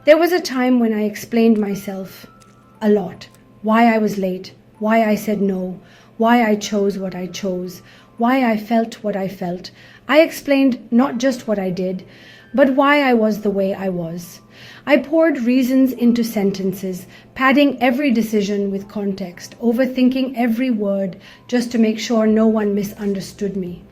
There was a time when I explained myself a lot. Why I was late, why I said no, why I chose what I chose, why I felt what I felt. I explained not just what I did, but why I was the way I was. I poured reasons into sentences, padding every decision with context, overthinking every word just to make sure no one misunderstood me.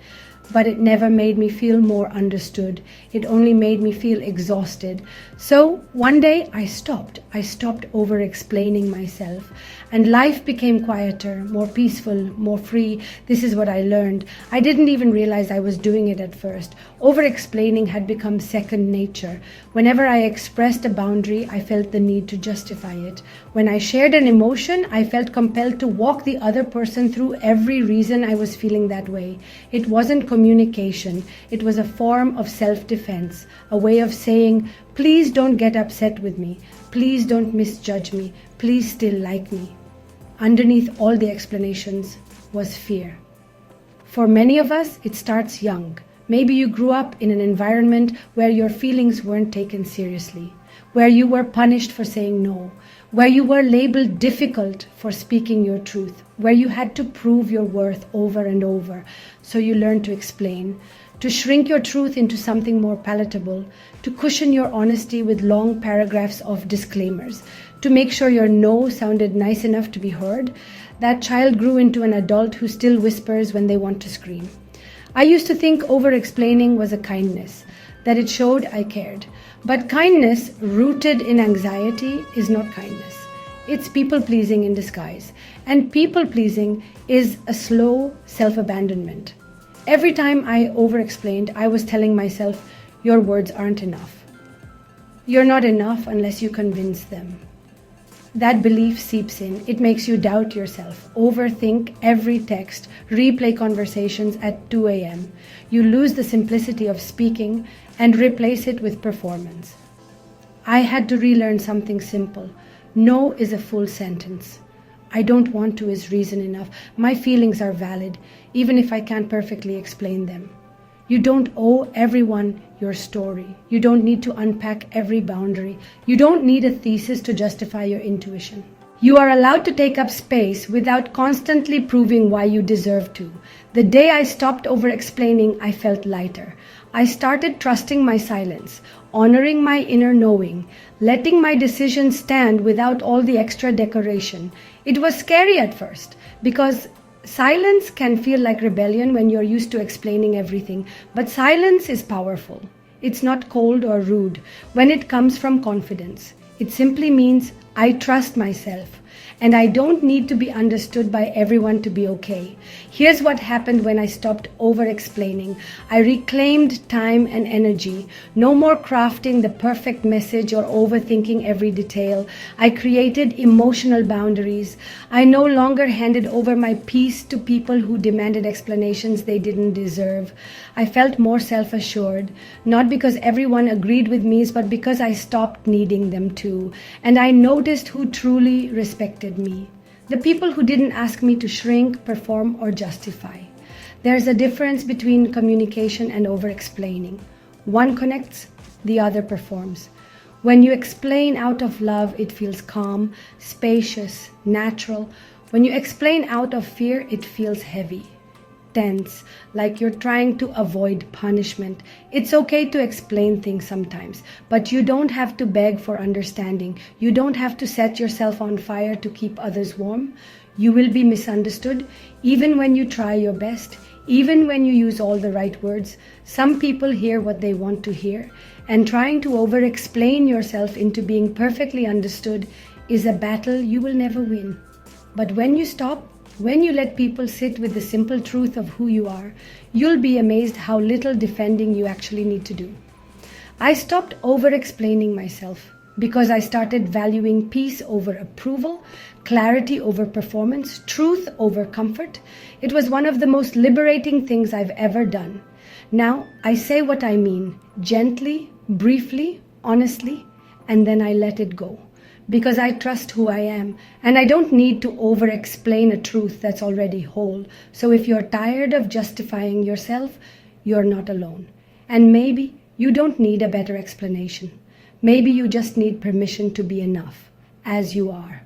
But it never made me feel more understood. It only made me feel exhausted. So one day I stopped. I stopped over-explaining myself. And life became quieter, more peaceful, more free. This is what I learned. I didn't even realize I was doing it at first. Over-explaining had become second nature. Whenever I expressed a boundary, I felt the need to justify it. When I shared an emotion, I felt compelled to walk the other person through every reason I was feeling that way. It wasn't communication. It was a form of self-defense, a way of saying, please don't get upset with me. Please don't misjudge me. Please still like me. Underneath all the explanations was fear. For many of us, it starts young. Maybe you grew up in an environment where your feelings weren't taken seriously, where you were punished for saying no, where you were labeled difficult for speaking your truth, where you had to prove your worth over and over. So you learned to explain, to shrink your truth into something more palatable, to cushion your honesty with long paragraphs of disclaimers, to make sure your no sounded nice enough to be heard. That child grew into an adult who still whispers when they want to scream. I used to think over-explaining was a kindness, that it showed I cared. But kindness rooted in anxiety is not kindness. It's people-pleasing in disguise. And people-pleasing is a slow self-abandonment. Every time I over-explained, I was telling myself, your words aren't enough. You're not enough unless you convince them. That belief seeps in. It makes you doubt yourself, overthink every text, replay conversations at 2 a.m. You lose the simplicity of speaking and replace it with performance. I had to relearn something simple. No is a full sentence. I don't want to is reason enough. My feelings are valid, even if I can't perfectly explain them. You don't owe everyone your story. You don't need to unpack every boundary. You don't need a thesis to justify your intuition. You are allowed to take up space without constantly proving why you deserve to. The day I stopped over-explaining, I felt lighter. I started trusting my silence, honoring my inner knowing, letting my decisions stand without all the extra decoration. It was scary at first because silence can feel like rebellion when you're used to explaining everything, but silence is powerful. It's not cold or rude when it comes from confidence. It simply means I trust myself and I don't need to be understood by everyone to be okay. Here's what happened when I stopped over-explaining. I reclaimed time and energy. No more crafting the perfect message or overthinking every detail. I created emotional boundaries. I no longer handed over my peace to people who demanded explanations they didn't deserve. I felt more self-assured, not because everyone agreed with me, but because I stopped needing them to. And I noticed who truly respected me. The people who didn't ask me to shrink, perform, or justify. There's a difference between communication and over-explaining. One connects, the other performs. When you explain out of love, it feels calm, spacious, natural. When you explain out of fear, it feels heavy, tense, like you're trying to avoid punishment. It's okay to explain things sometimes, but you don't have to beg for understanding. You don't have to set yourself on fire to keep others warm. You will be misunderstood even when you try your best, even when you use all the right words. Some people hear what they want to hear, and trying to over-explain yourself into being perfectly understood is a battle you will never win. But when you stop, when you let people sit with the simple truth of who you are, you'll be amazed how little defending you actually need to do. I stopped over-explaining myself because I started valuing peace over approval, clarity over performance, truth over comfort. It was one of the most liberating things I've ever done. Now I say what I mean, gently, briefly, honestly, and then I let it go. Because I trust who I am, and I don't need to over-explain a truth that's already whole. So if you're tired of justifying yourself, you're not alone. And maybe you don't need a better explanation. Maybe you just need permission to be enough as you are.